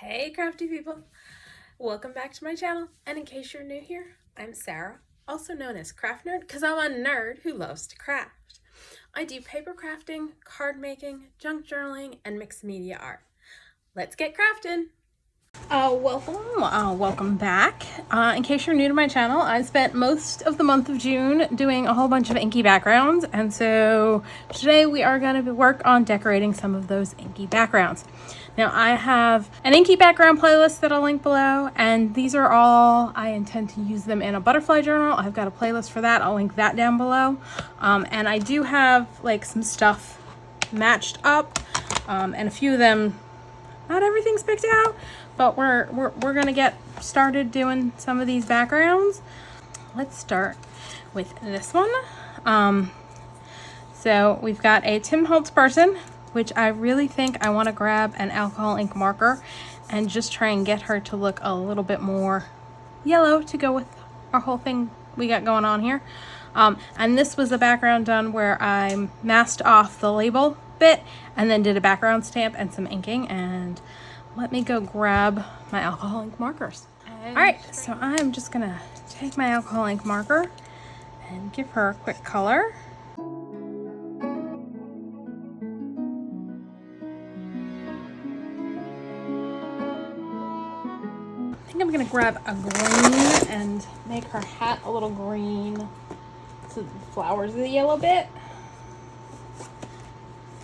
Hey crafty people, welcome back to my channel, and in case you're new here, I'm Sarah, also known as Craft Nerd because I'm a nerd who loves to craft. I do paper crafting, card making, junk journaling, and mixed media art. Let's get crafting! Welcome back. In case you're new to my channel, I spent most of the month of June doing a whole bunch of inky backgrounds, and so today we are going to work on decorating some of those inky backgrounds. Now I have an inky background playlist that I'll link below, and these are all, I intend to use them in a butterfly journal. I've got a playlist for that. I'll link that down below. And I do have like some stuff matched up, and a few of them, not everything's picked out, but we're gonna get started doing some of these backgrounds. Let's start with this one. So we've got a Tim Holtz person, which I really think I want to grab an alcohol ink marker and just try and get her to look a little bit more yellow to go with our whole thing we got going on here. And this was a background done where I masked off the label bit and then did a background stamp and some inking. And let me go grab my alcohol ink markers. All right, so I'm just gonna take my alcohol ink marker and give her a quick color. I think I'm gonna grab a green and make her hat a little green so the flowers are the yellow bit.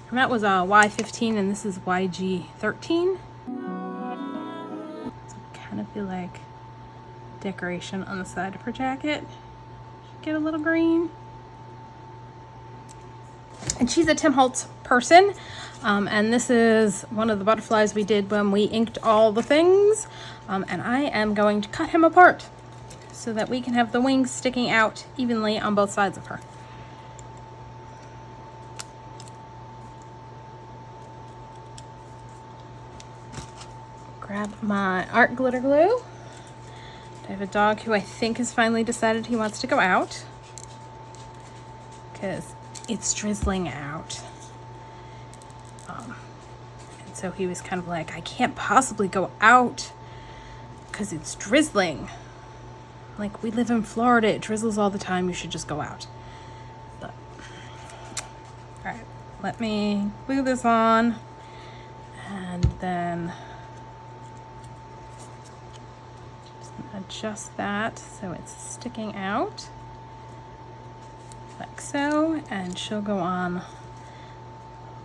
And that was a Y15 and this is YG13. So kind of feel like decoration on the side of her jacket. Get a little green. And she's a Tim Holtz person. And this is one of the butterflies we did when we inked all the things. And I am going to cut him apart so that we can have the wings sticking out evenly on both sides of her. Grab my art glitter glue. I have a dog who I think has finally decided he wants to go out because it's drizzling out. And so he was kind of like, I can't possibly go out because it's drizzling. Like, we live in Florida, it drizzles all the time, you should just go out. But, all right, let me glue this on and then adjust that so it's sticking out like so, and she'll go on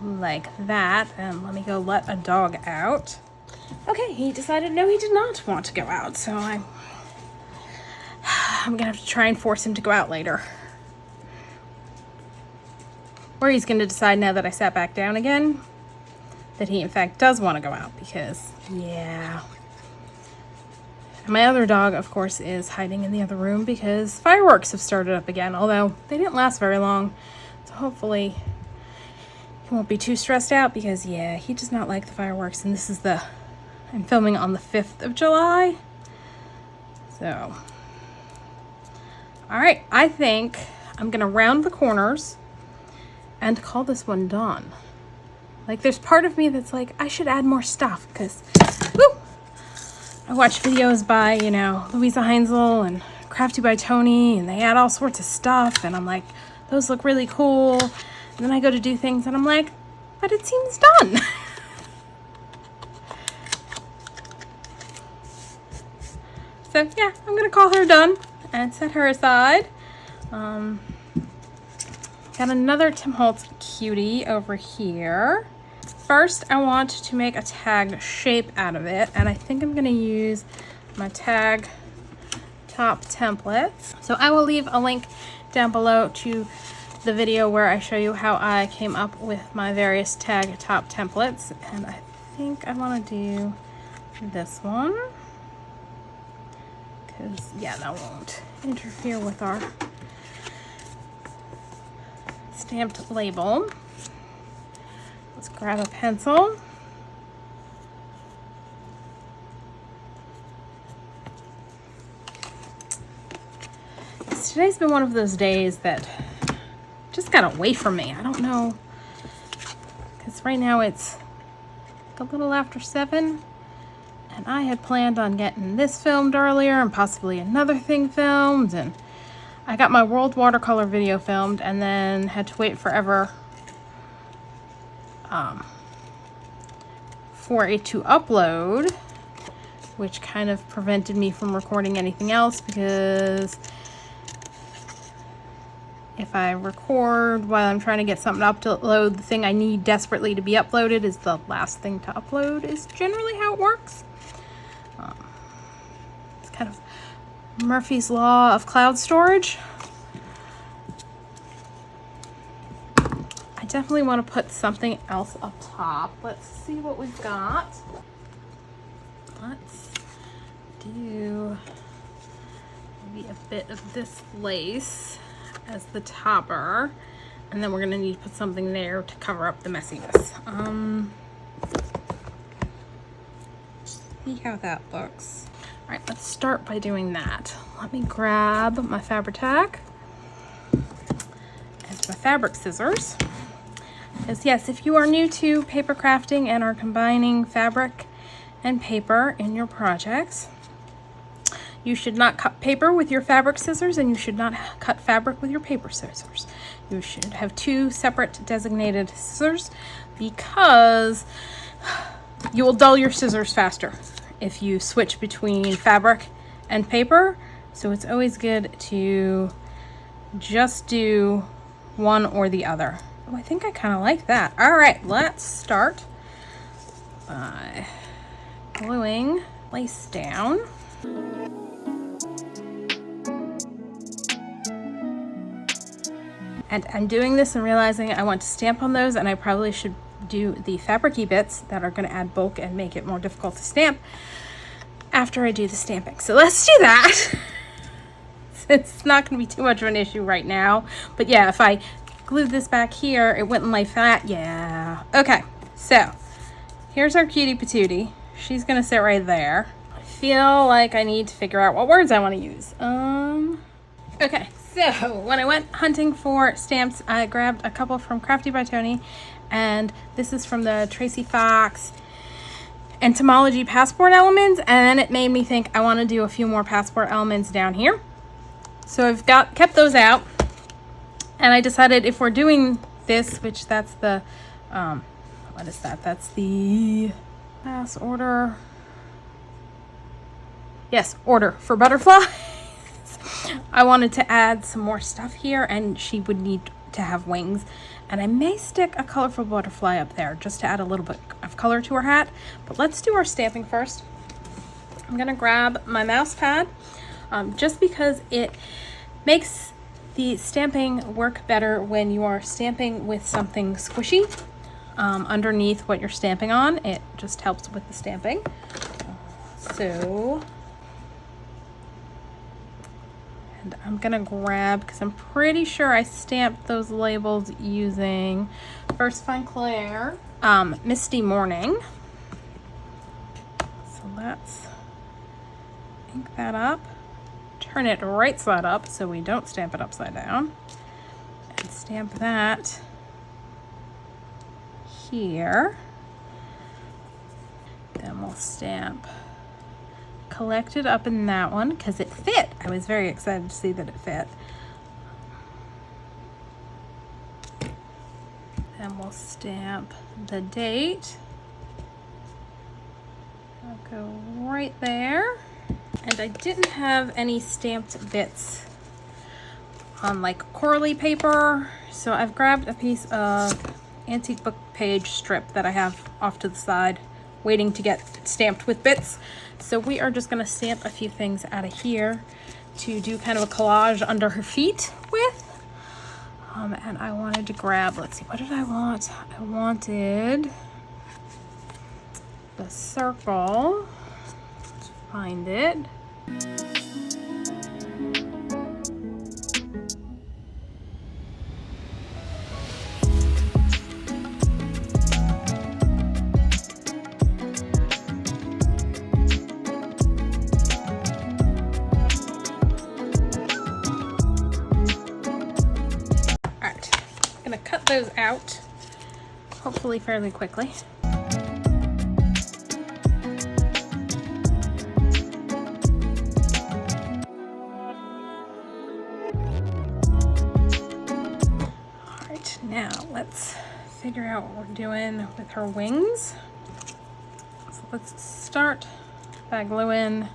like that. And let me go let a dog out. Okay, he decided no, he did not want to go out, so I'm gonna have to try and force him to go out later, or he's gonna decide now that I sat back down again that he in fact does want to go out, because yeah. My other dog, of course, is hiding in the other room because fireworks have started up again, although they didn't last very long. So hopefully he won't be too stressed out because, yeah, he does not like the fireworks. And this is I'm filming on the 5th of July. So, all right, I think I'm going to round the corners and call this one done. Like, there's part of me that's like, I should add more stuff because, woo! I watch videos by, Louisa Heinzel and Crafty by Tony, and they add all sorts of stuff, and I'm like, those look really cool. And then I go to do things, and I'm like, but it seems done. So, yeah, I'm going to call her done and set her aside. Got another Tim Holtz cutie over here. First, I want to make a tag shape out of it, and I think I'm going to use my tag top templates. So I will leave a link down below to the video where I show you how I came up with my various tag top templates, and I think I want to do this one because, yeah, that won't interfere with our stamped label. Let's grab a pencil. Today's been one of those days that just got away from me. I don't know, because right now it's a little after 7, And I had planned on getting this filmed earlier and possibly another thing filmed, and I got my World Watercolor video filmed and then had to wait forever for it to upload, which kind of prevented me from recording anything else, because if I record while I'm trying to get something to upload, the thing I need desperately to be uploaded is the last thing to upload, is generally how it works. It's kind of Murphy's Law of cloud storage. I definitely want to put something else up top. Let's see what we've got. Let's do maybe a bit of this lace as the topper, and then we're gonna need to put something there to cover up the messiness. See how that looks. All right, let's start by doing that. Let me grab my Fabri-Tac and my fabric scissors. Because yes, if you are new to paper crafting and are combining fabric and paper in your projects, you should not cut paper with your fabric scissors, and you should not cut fabric with your paper scissors. You should have two separate designated scissors, because you will dull your scissors faster if you switch between fabric and paper. So it's always good to just do one or the other. Oh, I think I kind of like that. All right, let's start by gluing lace down. And I'm doing this and realizing I want to stamp on those, and I probably should do the fabric-y bits that are going to add bulk and make it more difficult to stamp after I do the stamping. So let's do that. It's not going to be too much of an issue right now. But yeah, if I glued this back here, it wouldn't lay flat. Yeah. Okay, so here's our cutie patootie. She's going to sit right there. I feel like I need to figure out what words I want to use. Okay. So when I went hunting for stamps, I grabbed a couple from Crafty by Tony, and this is from the Tracie Fox Entomology passport elements, and it made me think I want to do a few more passport elements down here. So I've kept those out, and I decided if we're doing this, which that's the what is that? That's the last order. Yes, order for butterfly. I wanted to add some more stuff here, and she would need to have wings, and I may stick a colorful butterfly up there just to add a little bit of color to her hat. But let's do our stamping first. I'm gonna grab my mouse pad, just because it makes the stamping work better when you are stamping with something squishy underneath what you're stamping on. It just helps with the stamping. So and I'm gonna grab, because I'm pretty sure I stamped those labels using First Fine Claire Misty Morning. So let's ink that up, turn it right side up so we don't stamp it upside down, and stamp that here. Then we'll stamp Collected up in that one because it fit. I was very excited to see that it fit. Then we'll stamp the date. I'll go right there. And I didn't have any stamped bits on like corally paper, so I've grabbed a piece of antique book page strip that I have off to the side waiting to get stamped with bits. So we are just going to stamp a few things out of here to do kind of a collage under her feet with. And I wanted to grab, let's see, what did I want? I wanted the circle. Let's find it. Those out hopefully fairly quickly. figure out what we're doing with her wings. So let's start by gluing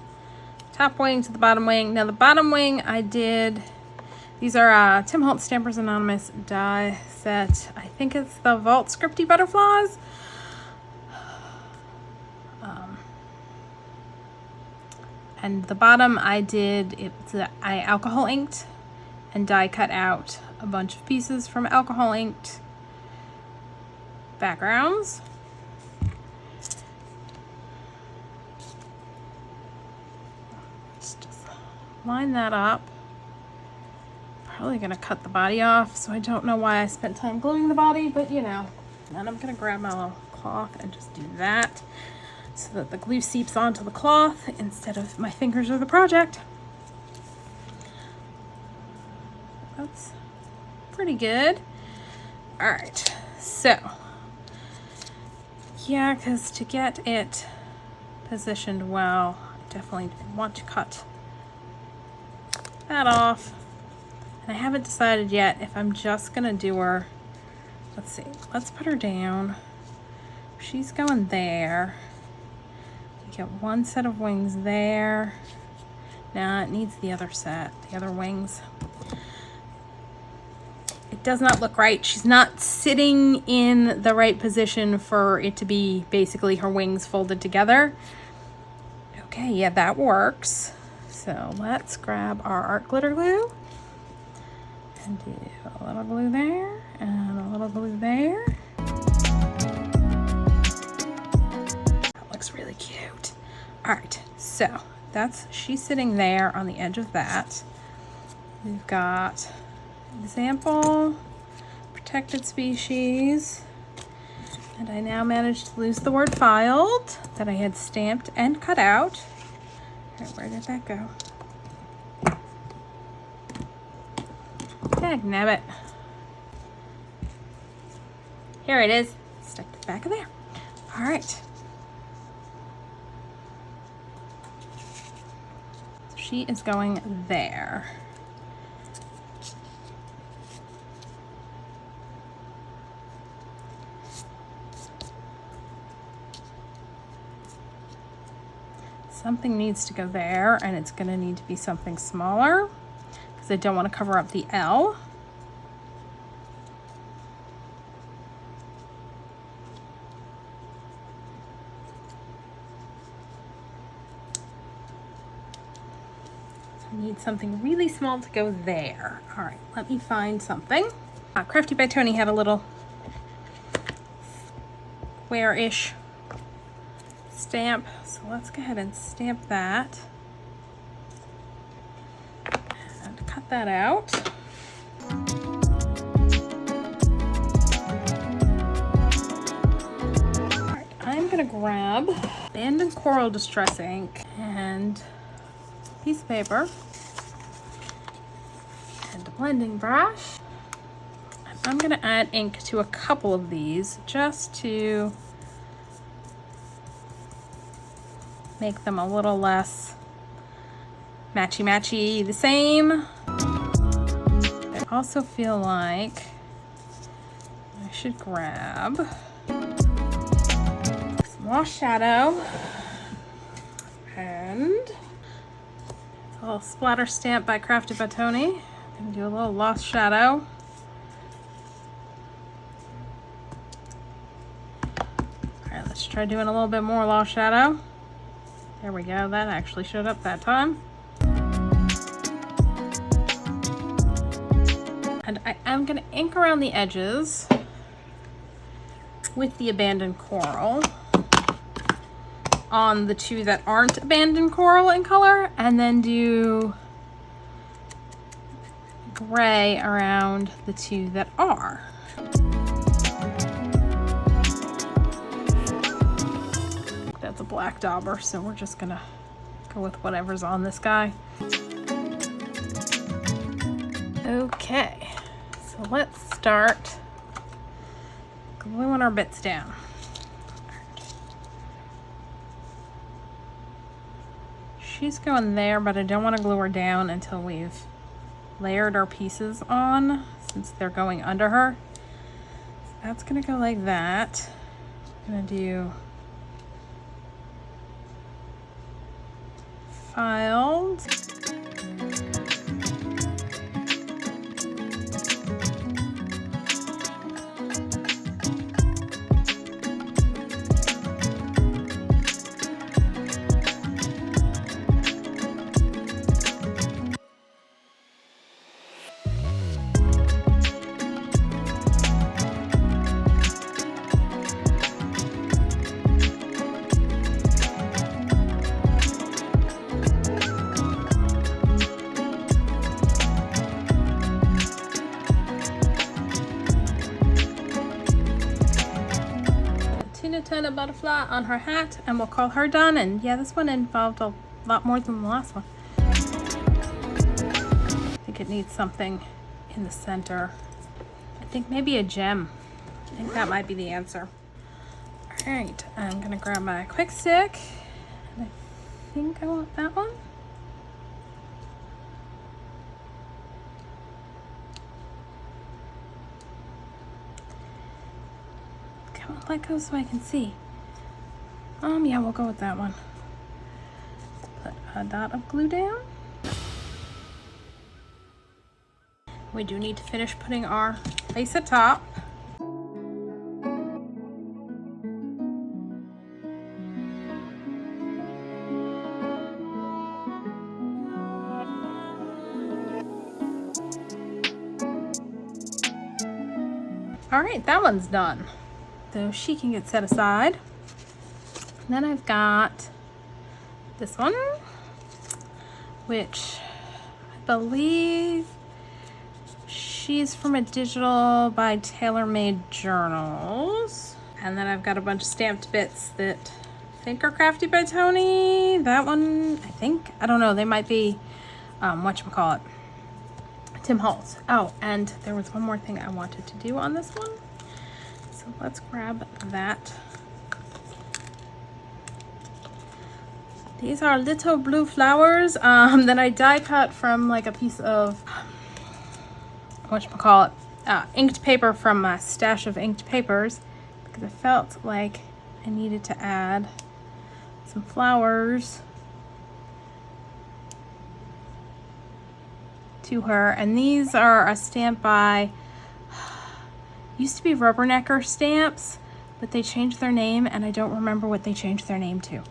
top wing to the bottom wing. Now the bottom wing I did, these are Tim Holtz Stampers Anonymous die set. I think it's the Vault Scripty Butterflies. And the bottom I alcohol inked and die cut out a bunch of pieces from alcohol inked backgrounds. Let's just line that up. Probably gonna cut the body off, so I don't know why I spent time gluing the body, but you know. And I'm gonna grab my little cloth and just do that so that the glue seeps onto the cloth instead of my fingers or the project. That's pretty good. All right, so yeah, because to get it positioned well, I definitely want to cut that off. And I haven't decided yet if I'm just gonna do her, let's see, let's put her down. She's going there. We get one set of wings there. Now it needs the other set, the other wings. It does not look right. She's not sitting in the right position for it to be basically her wings folded together. Okay, yeah, that works. So let's grab our art glitter glue and do a little glue there and a little glue there. That looks really cute. All right, so she's sitting there on the edge of that. We've got example, protected species, and I now managed to lose the word filed that I had stamped and cut out. All right, where did that go? Dagnabbit. Here it is, stuck to the back of there. All right. So she is going there. Something needs to go there, and it's going to need to be something smaller because I don't want to cover up the L. So I need something really small to go there. All right, let me find something. Crafty by Tony had a little square-ish stamp, so let's go ahead and stamp that and cut that out. All right, I'm gonna grab Abandoned Coral Distress ink and a piece of paper and a blending brush. And I'm gonna add ink to a couple of these just to make them a little less matchy-matchy the same. I also feel like I should grab some wash shadow and a little splatter stamp by Crafty by Tony. I'm gonna do a little lost shadow. All right, let's try doing a little bit more lost shadow. There we go, that actually showed up that time. And I am gonna ink around the edges with the Abandoned Coral on the two that aren't Abandoned Coral in color, and then do gray around the two that are. That's a black dauber, so we're just gonna go with whatever's on this guy. Okay, so let's start gluing our bits down. She's going there, but I don't want to glue her down until we've layered our pieces on, since they're going under her. that's gonna go like that. I'm gonna do filed. Tuna butterfly on her hat, and we'll call her done. And yeah, this one involved a lot more than the last one. I think it needs something in the center. I think maybe a gem. I think that might be the answer. All right, I'm gonna grab my quick stick, and I think I want that one. Let go so I can see. Yeah, we'll go with that one. Put a dot of glue down. We do need to finish putting our lace atop. All right, that one's done. So she can get set aside. And then I've got this one, which I believe she's from a digital by TaylorMadeJournals. And then I've got a bunch of stamped bits that I think are Crafty by Tony. That one, I think, I don't know, they might be, whatchamacallit, Tim Holtz. Oh, and there was one more thing I wanted to do on this one. So let's grab that. These are little blue flowers that I die cut from like a piece of, whatchamacallit, inked paper from my stash of inked papers, because I felt like I needed to add some flowers to her. And these are a stamp by, used to be Rubbernecker stamps, but they changed their name and I don't remember what they changed their name to.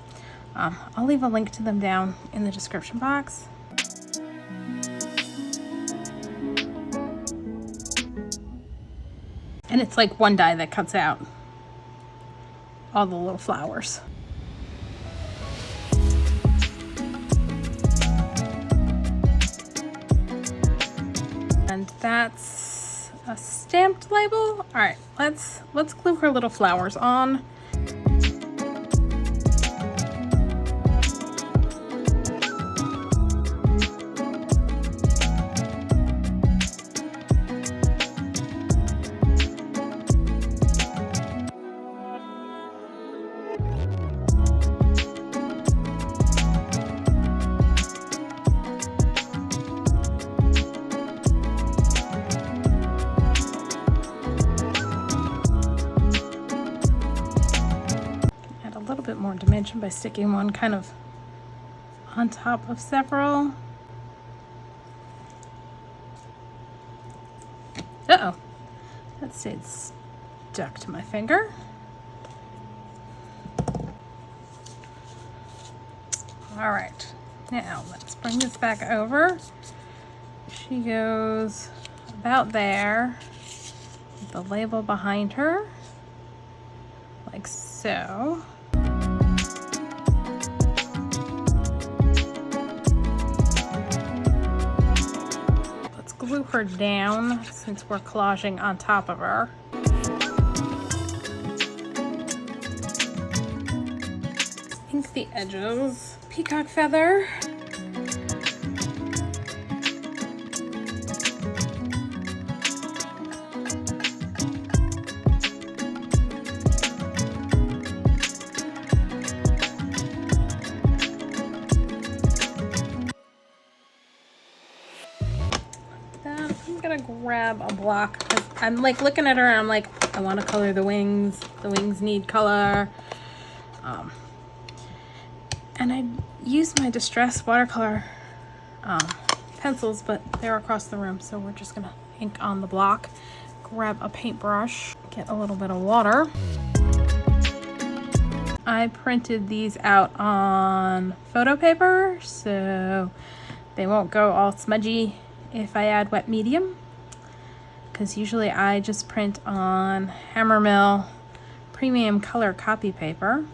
I'll leave a link to them down in the description box. And it's like one die that cuts out all the little flowers. And that's a stamped label. All right, let's glue her little flowers on. More dimension by sticking one kind of on top of several. Uh-oh, that stayed stuck to my finger. All right, now let's bring this back over. She goes about there with the label behind her, like so. Glue her down since we're collaging on top of her. Ink the edges. Peacock feather. Grab a block. I'm like looking at her and I'm like, I want to color the wings. The wings need color. And I used my Distress watercolor pencils, but they're across the room, so we're just gonna ink on the block. Grab a paintbrush, get a little bit of water. I printed these out on photo paper, so they won't go all smudgy if I add wet medium, because usually I just print on Hammermill premium color copy paper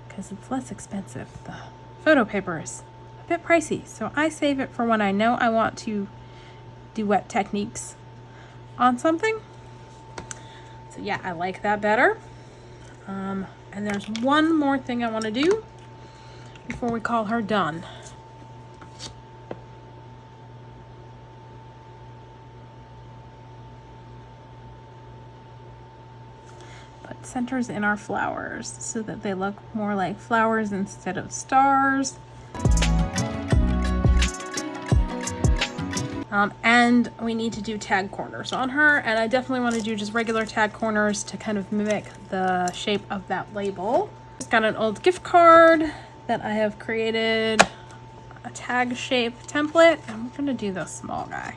because it's less expensive. The photo paper is a bit pricey, so I save it for when I know I want to do wet techniques on something. So yeah, I like that better. And there's one more thing I want to do before we call her done. Put centers in our flowers so that they look more like flowers instead of stars. And we need to do tag corners on her, and I definitely want to do just regular tag corners to kind of mimic the shape of that label. Just got an old gift card that I have created a tag shape template, and we're going to do the small guy.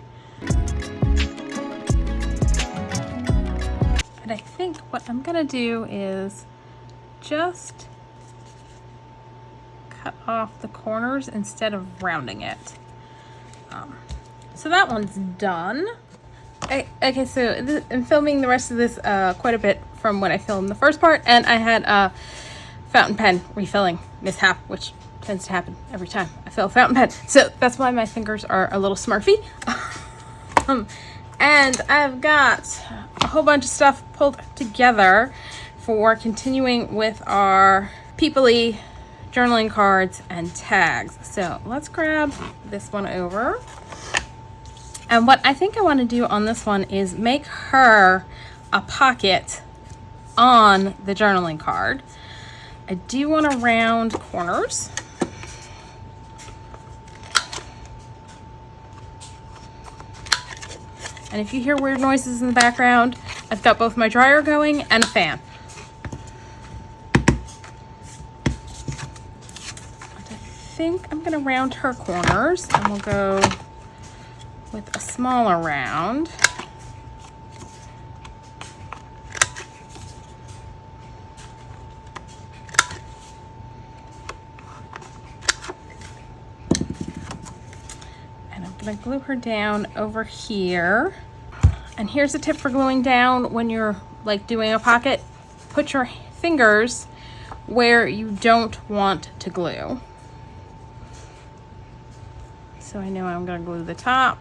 And I think what I'm going to do is just cut off the corners instead of rounding it. So that one's done. Okay, so I'm filming the rest of this quite a bit from when I filmed the first part, and I had a fountain pen refilling mishap, which tends to happen every time I fill a fountain pen. So that's why my fingers are a little smurfy. And I've got a whole bunch of stuff pulled together for continuing with our People-y journaling cards and tags. So let's grab this one over. And what I think I want to do on this one is make her a pocket on the journaling card. I do want to round corners. And if you hear weird noises in the background, I've got both my dryer going and a fan. I think I'm going to round her corners, and we'll go with a smaller round. And I'm going to glue her down over here. And here's a tip for gluing down when you're like doing a pocket. Put your fingers where you don't want to glue. So I know I'm going to glue the top,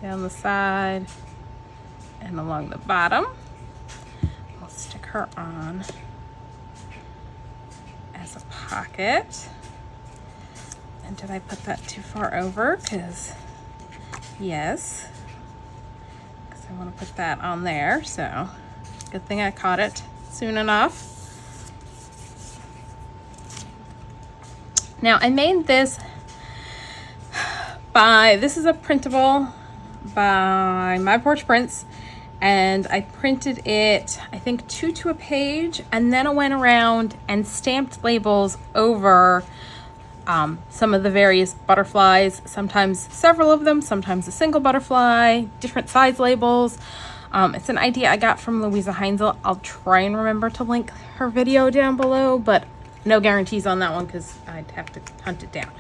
down the side, and along the bottom. I'll stick her on as a pocket. And did I put that too far over? Because yes, because I want to put that on there. So good thing I caught it soon enough. Now I made this this is a printable by my Porch Prints, and I printed it, I think 2 to a page, and then I went around and stamped labels over some of the various butterflies, sometimes several of them, sometimes a single butterfly, different size labels. It's an idea I got from Louisa Heinzel. I'll try and remember to link her video down below, but no guarantees on that one because I'd have to hunt it down.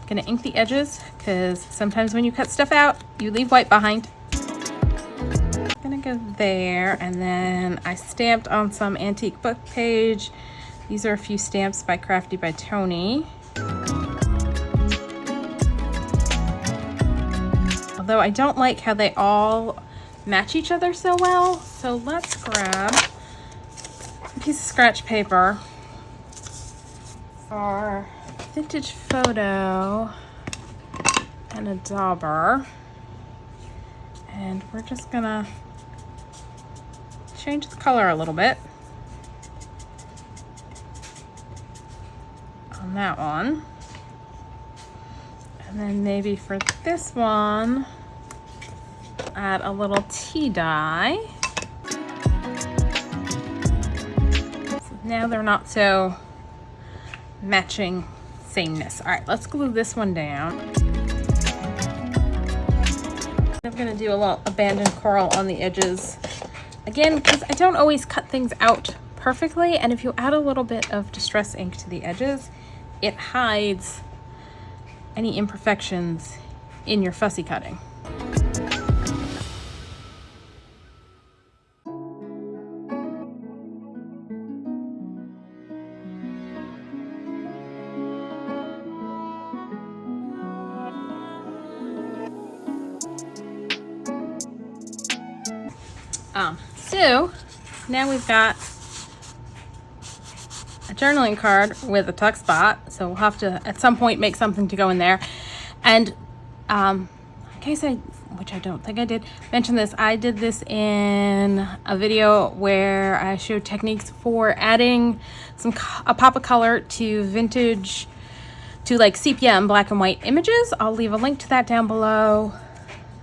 Gonna ink the edges because sometimes when you cut stuff out, you leave white behind. Gonna go there, and then I stamped on some antique book page. These are a few stamps by Crafty by Tony. Although I don't like how they all match each other so well, so let's grab a piece of scratch paper for vintage photo and a dauber, and we're just gonna change the color a little bit on that one, And then maybe for this one, add a little tea dye. So now they're not so matching sameness. All right, let's glue this one down. I'm gonna do a little abandoned coral on the edges. Again, because I don't always cut things out perfectly, and if you add a little bit of distress ink to the edges, it hides any imperfections in your fussy cutting. So now we've got a journaling card with a tuck spot, so we'll have to at some point make something to go in there. And in case which I don't think I did mention this, I did this in a video where I showed techniques for adding a pop of color to vintage, to like sepia and black and white images. I'll leave a link to that down below.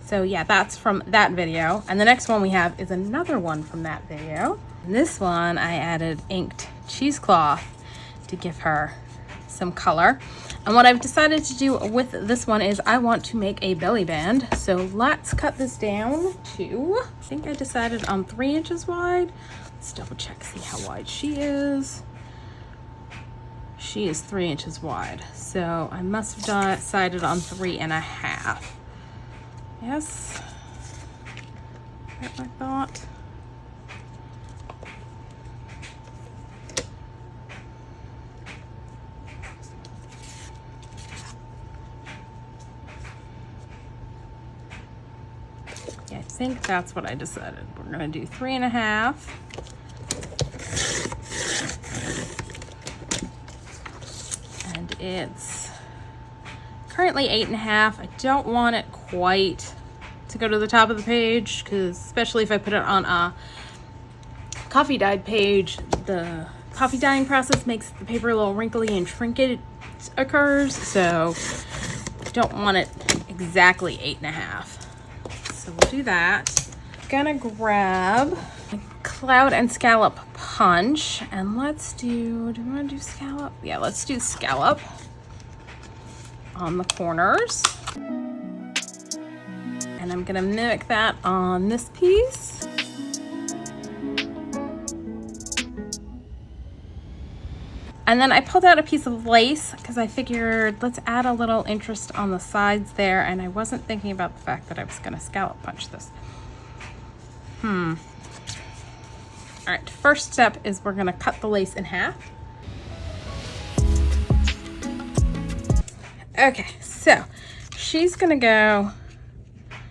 So yeah, that's from that video. And the next one we have is another one from that video. In this one, I added inked cheesecloth to give her some color. And what I've decided to do with this one is I want to make a belly band. So let's cut this down to, I think I decided on 3 inches wide. Let's double check, see how wide she is. She is 3 inches wide. So I must have decided on 3.5. Yes, that's what I thought. Yeah, I think that's what I decided. We're gonna do 3.5. And it's currently 8.5. I don't want it quite to go to the top of the page, because especially if I put it on a coffee dyed page, the coffee dyeing process makes the paper a little wrinkly and trinket occurs, so I don't want it exactly 8.5. So we'll do that. Gonna grab a cloud and scallop punch, and let's do you want to do scallop? Yeah, let's do scallop on the corners. And I'm gonna mimic that on this piece. And then I pulled out a piece of lace because I figured let's add a little interest on the sides there, and I wasn't thinking about the fact that I was gonna scallop punch this. All right, first step is we're gonna cut the lace in half. Okay, so she's gonna go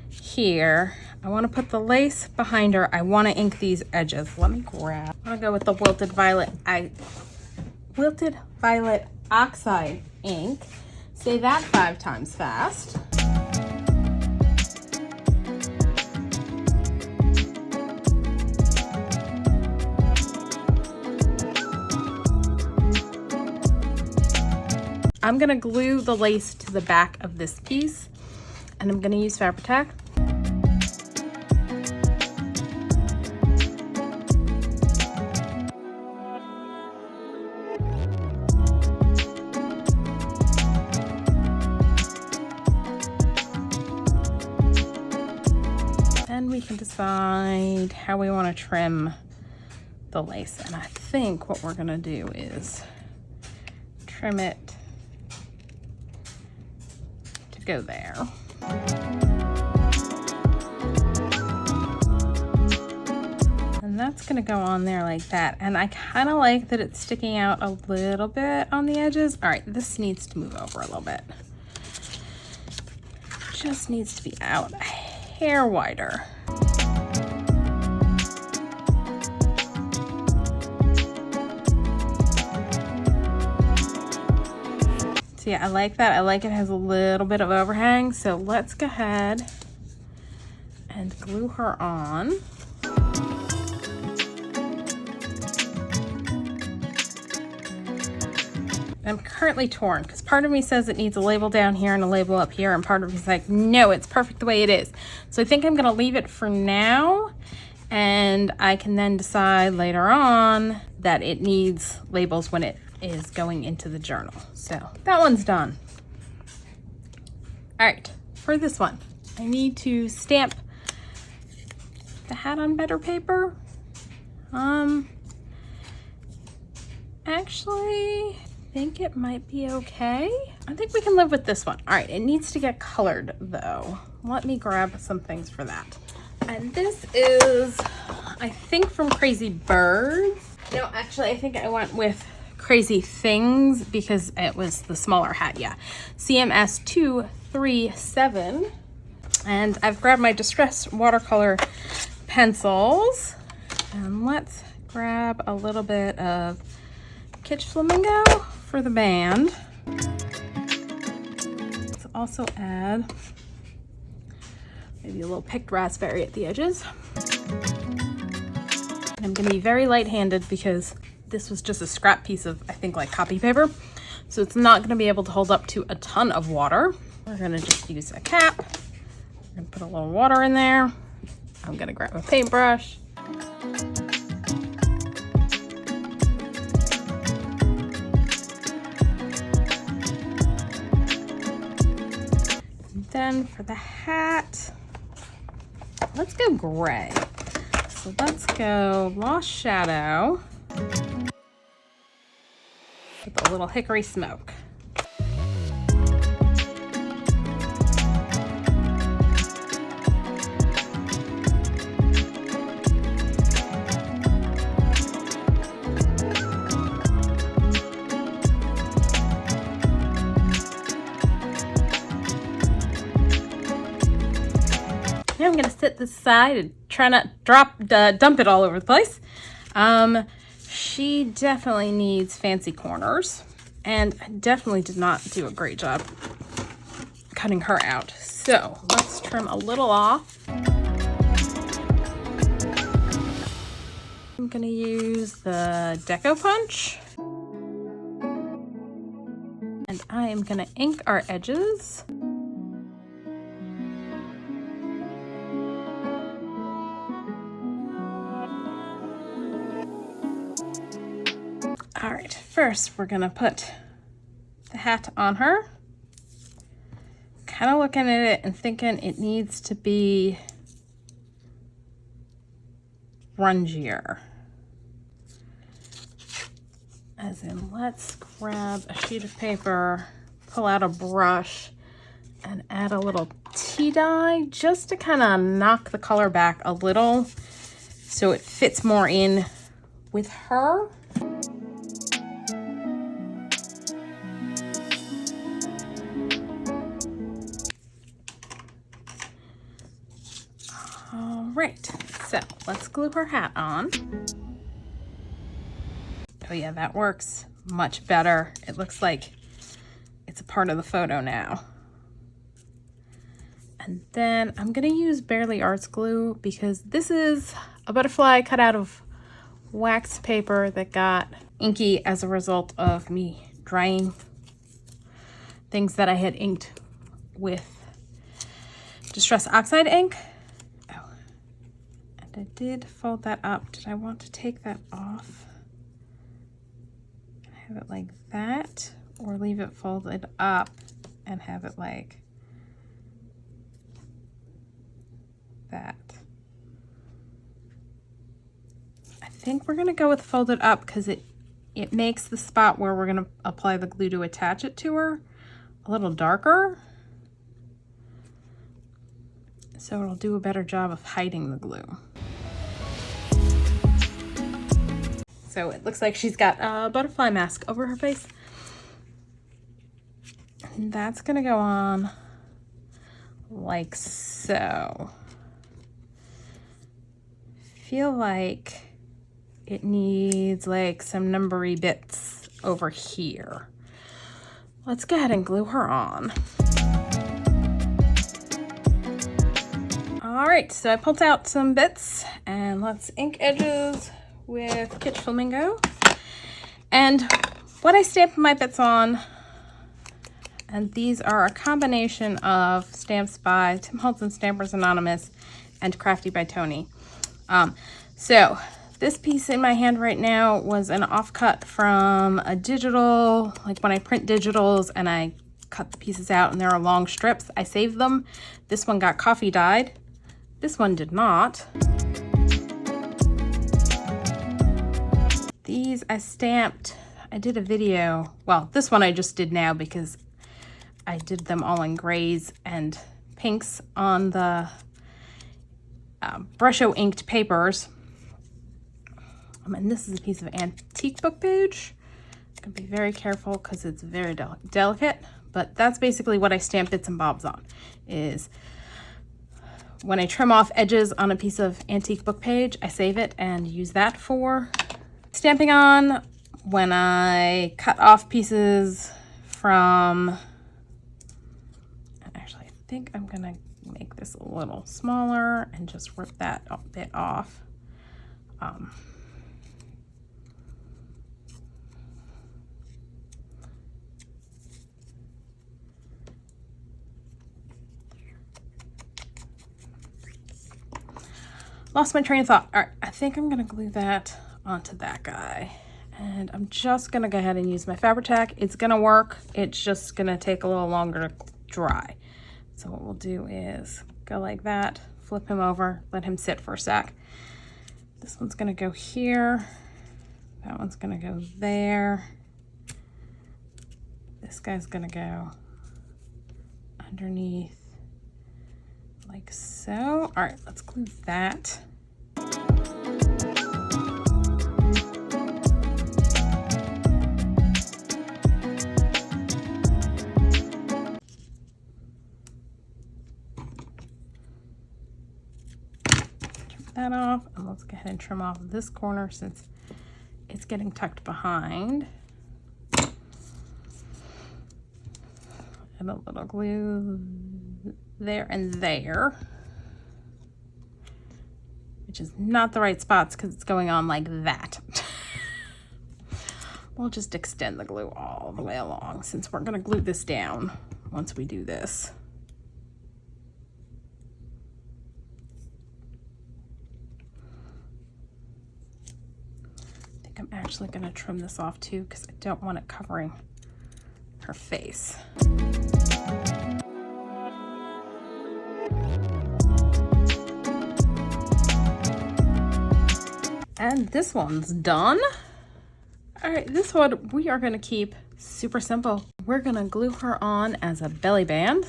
here. I want to put the lace behind her. I want to ink these edges. Let me grab. I'm gonna go with the Wilted Violet Oxide ink. Say that 5 times fast. I'm gonna glue the lace to the back of this piece, and I'm gonna use Fabri-Tac. Then we can decide how we want to trim the lace, and I think what we're gonna do is trim it to go there. And that's gonna go on there like that. And I kind of like that it's sticking out a little bit on the edges. All right, this needs to move over a little bit. Just needs to be out a hair wider. So yeah, I like that. I like it has a little bit of overhang. So let's go ahead and glue her on. I'm currently torn because part of me says it needs a label down here and a label up here, and part of me is like, no, it's perfect the way it is. So I think I'm gonna leave it for now, and I can then decide later on that it needs labels when it is going into the journal. So that one's done. All right, for this one, I need to stamp the hat on better paper. Actually, I think it might be okay. I think we can live with this one. All right, it needs to get colored though. Let me grab some things for that. And this is, I think, from Crazy Birds. No, actually, I think I went with Crazy Things because it was the smaller hat, yeah. CMS 237. And I've grabbed my Distress watercolor pencils. And let's grab a little bit of Kitsch Flamingo for the band. Let's also add maybe a little picked raspberry at the edges. I'm gonna be very light-handed because this was just a scrap piece of, I think, like copy paper. So it's not gonna be able to hold up to a ton of water. We're gonna just use a cap. We're gonna put a little water in there. I'm gonna grab a paintbrush. Then for the hat, let's go gray. So let's go Lost Shadow with a little Hickory Smoke. I'm gonna sit this aside and try not dump it all over the place. She definitely needs fancy corners, and I definitely did not do a great job cutting her out. So let's trim a little off. I'm gonna use the Deco Punch, and I am gonna ink our edges. All right, first we're gonna put the hat on her. Kind of looking at it and thinking it needs to be grungier. As in, let's grab a sheet of paper, pull out a brush, and add a little tea dye just to kind of knock the color back a little so it fits more in with her. Right, so let's glue her hat on. Oh yeah, that works much better. It looks like it's a part of the photo now. And then I'm gonna use Barely Arts glue because this is a butterfly cut out of wax paper that got inky as a result of me drying things that I had inked with Distress Oxide ink. I did fold that up. Did I want to take that off? Have it like that, or leave it folded up and have it like that? I think we're gonna go with folded up because it makes the spot where we're gonna apply the glue to attach it to her a little darker. So it'll do a better job of hiding the glue. So it looks like she's got a butterfly mask over her face. And that's gonna go on like so. Feel like it needs like some numbery bits over here. Let's go ahead and glue her on. All right, so I pulled out some bits, and let's ink edges with Kitsch Flamingo. And what I stamp my bits on, and these are a combination of stamps by Tim Holtz and Stampers Anonymous and Crafty by Tony. So this piece in my hand right now was an offcut from a digital, like when I print digitals and I cut the pieces out and there are long strips, I saved them. This one got coffee dyed. This one did not. These I stamped, I did a video, well, this one I just did now because I did them all in grays and pinks on the Brusho inked papers. And this is a piece of antique book page. I'm gonna be very careful because it's very delicate, but that's basically what I stamp bits and bobs on, is when I trim off edges on a piece of antique book page, I save it and use that for stamping on. When I cut off pieces from, actually I think I'm gonna make this a little smaller and just rip that bit off. Lost my train of thought. All right, I think I'm gonna glue that onto that guy. And I'm just gonna go ahead and use my Fabri-Tac. It's gonna work. It's just gonna take a little longer to dry. So what we'll do is go like that, flip him over, let him sit for a sec. This one's gonna go here. That one's gonna go there. This guy's gonna go underneath like so. All right, let's glue that. That off, and let's go ahead and trim off this corner since it's getting tucked behind. And a little glue there and there, which is not the right spots because it's going on like that. We'll just extend the glue all the way along since we're going to glue this down once we do this. I'm actually going to trim this off too because I don't want it covering her face. And this one's done. All right, this one we are going to keep super simple. We're going to glue her on as a belly band.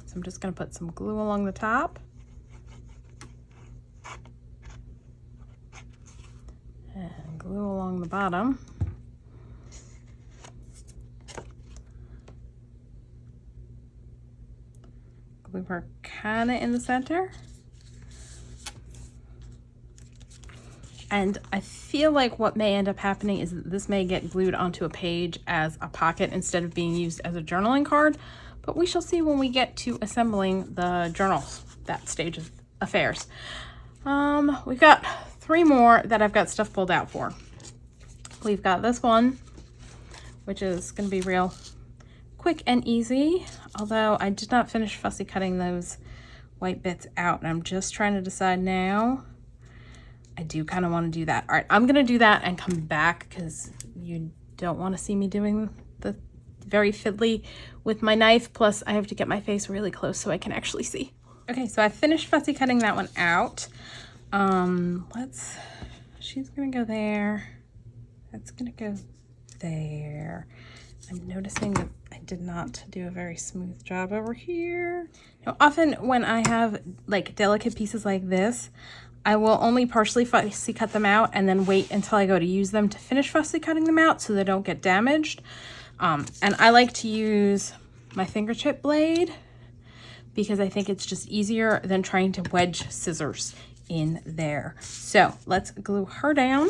So I'm just going to put some glue along the top. And glue along the bottom. Glue her kind of in the center. And I feel like what may end up happening is that this may get glued onto a page as a pocket instead of being used as a journaling card, but we shall see when we get to assembling the journals, that stage of affairs. We've got 3 more that I've got stuff pulled out for. We've got this one, which is going to be real quick and easy, although I did not finish fussy cutting those white bits out, and I'm just trying to decide now. I do kind of want to do that. All right, I'm going to do that and come back because you don't want to see me doing the very fiddly with my knife. Plus, I have to get my face really close so I can actually see. Okay, so I finished fussy cutting that one out. She's going to go there. That's going to go there. I'm noticing that I did not do a very smooth job over here. Now, often when I have like delicate pieces like this, I will only partially fussy cut them out and then wait until I go to use them to finish fussy cutting them out so they don't get damaged. And I like to use my fingertip blade because I think it's just easier than trying to wedge scissors in there. So let's glue her down.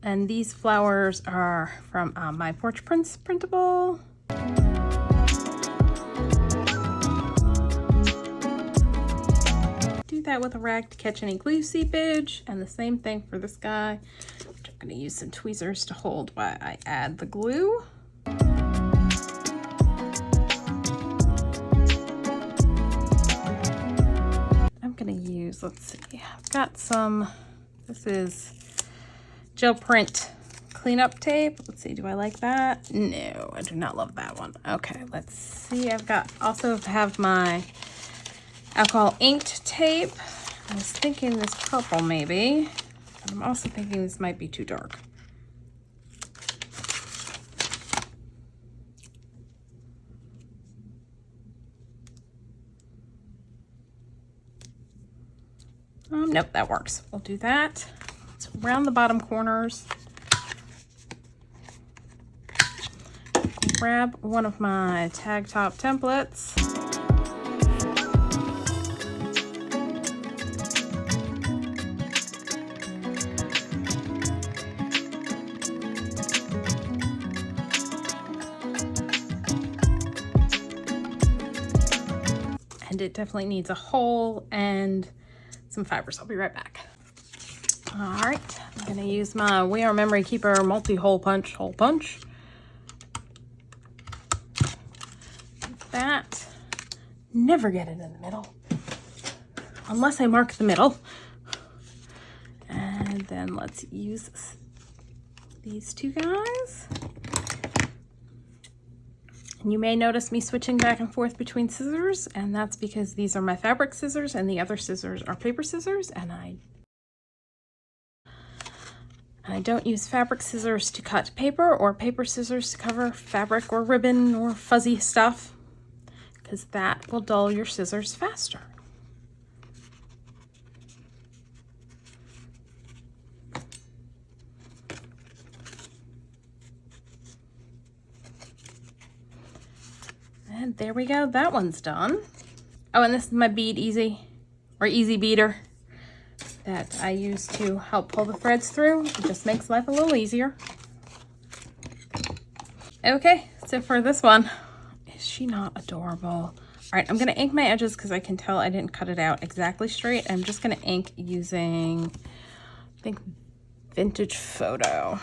And these flowers are from my Porch Print printable. that with a rag to catch any glue seepage. And the same thing for this guy, which I'm going to use some tweezers to hold while I add the glue. I'm going to use, let's see, I've got some, this is gel print cleanup tape. Let's see, do I like that? No, I do not love that one. Okay, let's see. I've got, also have my alcohol inked tape. I was thinking this purple maybe, but I'm also thinking this might be too dark. Nope, that works. We'll do that. Let's round the bottom corners. Grab one of my tag top templates. And it definitely needs a hole and some fibers. I'll be right back. All right, I'm gonna use my We Are Memory Keeper multi-hole punch, hole punch. That, never get it in the middle, unless I mark the middle. And then let's use these two guys. And you may notice me switching back and forth between scissors, and that's because these are my fabric scissors and the other scissors are paper scissors, and I don't use fabric scissors to cut paper or paper scissors to cover fabric or ribbon or fuzzy stuff, because that will dull your scissors faster. And there we go, that one's done. Oh, and this is my bead easy, or easy beader, that I use to help pull the threads through. It just makes life a little easier. Okay, so for this one, is she not adorable? All right, I'm gonna ink my edges because I can tell I didn't cut it out exactly straight. I'm just gonna ink using, I think, Vintage Photo.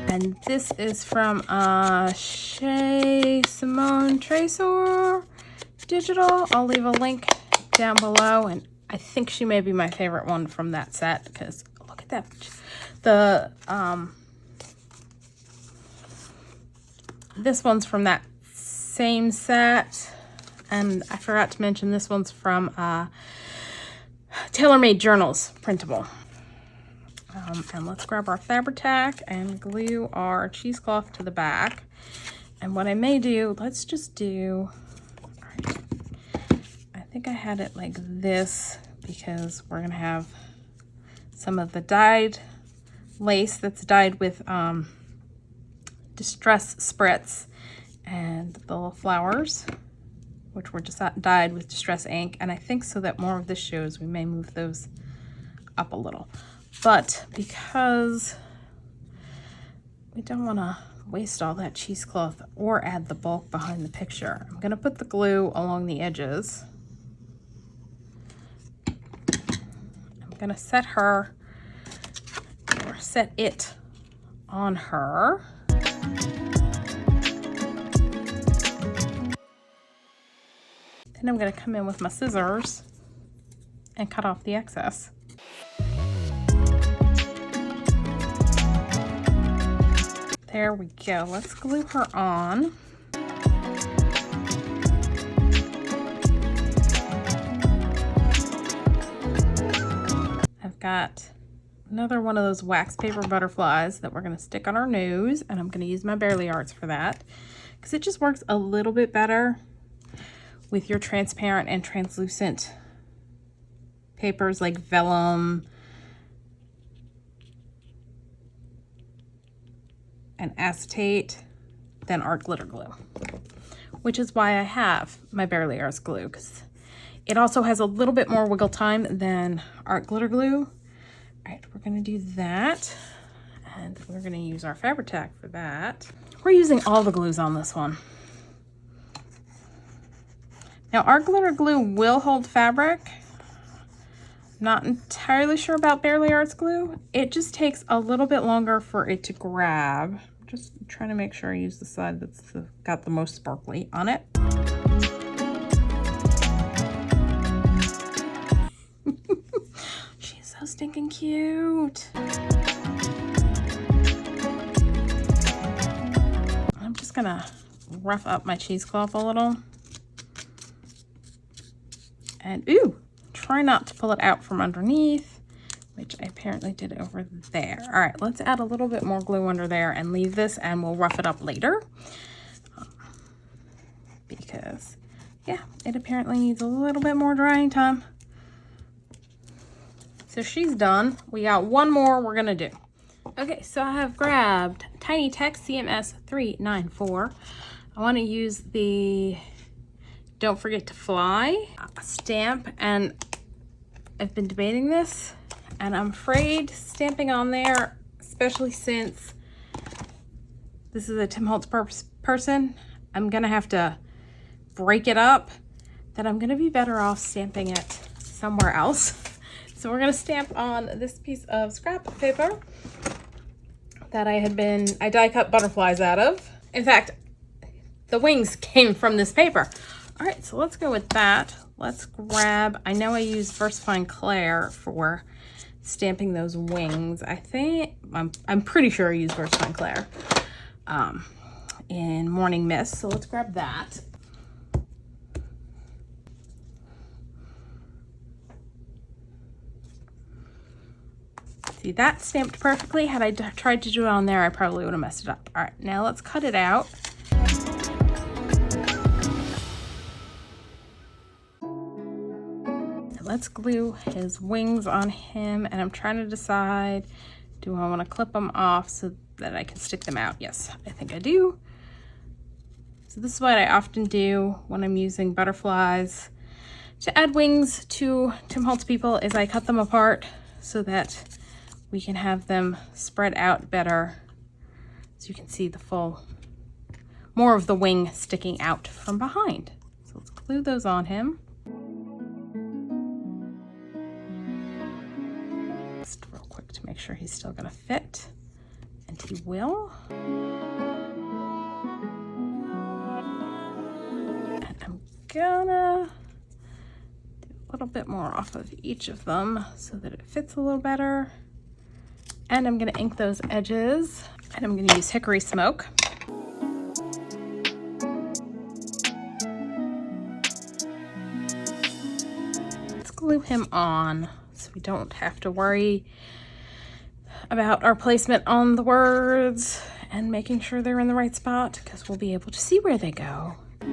And this is from ChezSimoneTresors digital. I'll leave a link down below, and I think she may be my favorite one from that set, because look at that. This one's from that same set, and I forgot to mention this one's from TaylorMadeJournals printable. And let's grab our Fabri-Tac and glue our cheesecloth to the back. And what I may do, let's just do, all right, I think I had it like this because we're gonna have some of the dyed lace that's dyed with Distress Spritz, and the little flowers, which were just dyed with Distress ink. And I think so that more of this shows, we may move those up a little. But because we don't want to waste all that cheesecloth or add the bulk behind the picture, I'm going to put the glue along the edges. I'm going to set her, or set it on her. Then I'm going to come in with my scissors and cut off the excess. There we go. Let's glue her on. I've got another one of those wax paper butterflies that we're going to stick on our nose, and I'm going to use my Barely Arts for that because it just works a little bit better with your transparent and translucent papers like vellum and acetate than art glitter glue, which is why I have my Barely Arts glue, because it also has a little bit more wiggle time than art glitter glue. All right, we're gonna do that, and we're gonna use our Fabri-Tac for that. We're using all the glues on this one. Now, our glitter glue will hold fabric. Not entirely sure about Barely Arts glue. It just takes a little bit longer for it to grab. Just trying to make sure I use the side that's got the most sparkly on it. She's so stinking cute. I'm just gonna rough up my cheesecloth a little. And ooh, try not to pull it out from underneath, which I apparently did over there. All right, let's add a little bit more glue under there and leave this, and we'll rough it up later. Because, yeah, it apparently needs a little bit more drying time. So she's done. We got one more we're gonna do. Okay, so I have grabbed tiny Text CMS 394. I wanna use the Don't Forget to Fly stamp, and I've been debating this, and I'm afraid stamping on there, especially since this is a Tim Holtz person, I'm gonna have to break it up, that I'm gonna be better off stamping it somewhere else. So we're gonna stamp on this piece of scrap paper that I die cut butterflies out of. In fact, the wings came from this paper. All right, so let's go with that. Let's grab, I know I use VersaFine Clair for stamping those wings. I think, I'm pretty sure I use VersaFine Clair in Morning Mist. So let's grab that. See, that stamped perfectly. Had I tried to do it on there, I probably would have messed it up. All right, now let's cut it out. Let's glue his wings on him, and I'm trying to decide, do I want to clip them off so that I can stick them out? Yes, I think I do. So this is what I often do when I'm using butterflies to add wings to Tim Holtz People, is I cut them apart so that we can have them spread out better, so you can see the more of the wing sticking out from behind. So let's glue those on him. Just real quick to make sure he's still gonna fit, and he will. And I'm gonna do a little bit more off of each of them so that it fits a little better. And I'm gonna ink those edges, and I'm gonna use Hickory Smoke. Let's glue him on so we don't have to worry about our placement on the words and making sure they're in the right spot, because we'll be able to see where they go. I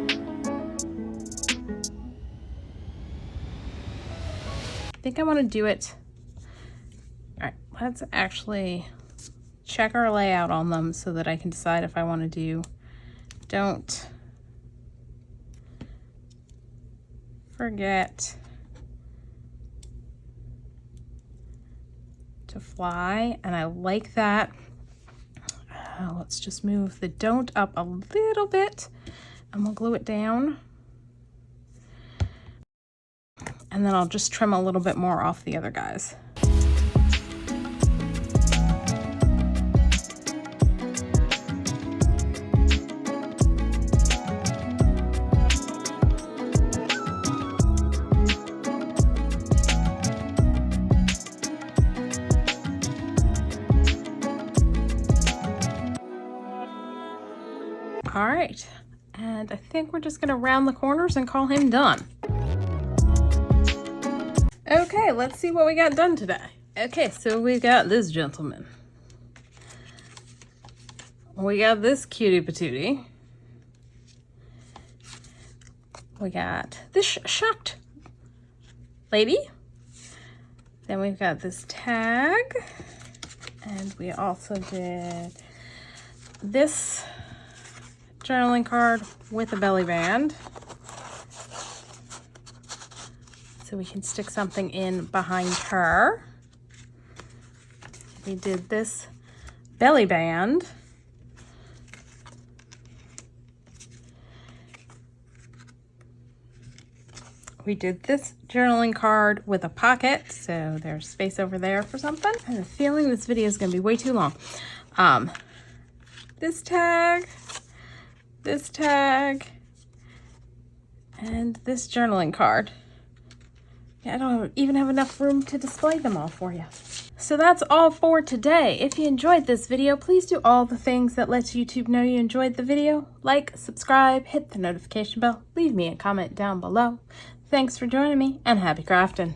think I want to do it. All right, let's actually check our layout on them so that I can decide if I want to do Don't Forget to Fly, and I like that. Let's just move the don't up a little bit, and we'll glue it down. And then I'll just trim a little bit more off the other guys. All right, and I think we're just gonna round the corners and call him done. Okay, let's see what we got done today. Okay, so we got this gentleman. We got this cutie patootie. We got this shocked lady. Then we've got this tag. And we also did this journaling card with a belly band, so we can stick something in behind her. We did this belly band. We did this journaling card with a pocket, so there's space over there for something. I have a feeling this video is going to be way too long. This tag, and this journaling card. Yeah, I don't even have enough room to display them all for you. So that's all for today. If you enjoyed this video, please do all the things that lets YouTube know you enjoyed the video. Like, subscribe, hit the notification bell, leave me a comment down below. Thanks for joining me, and happy crafting.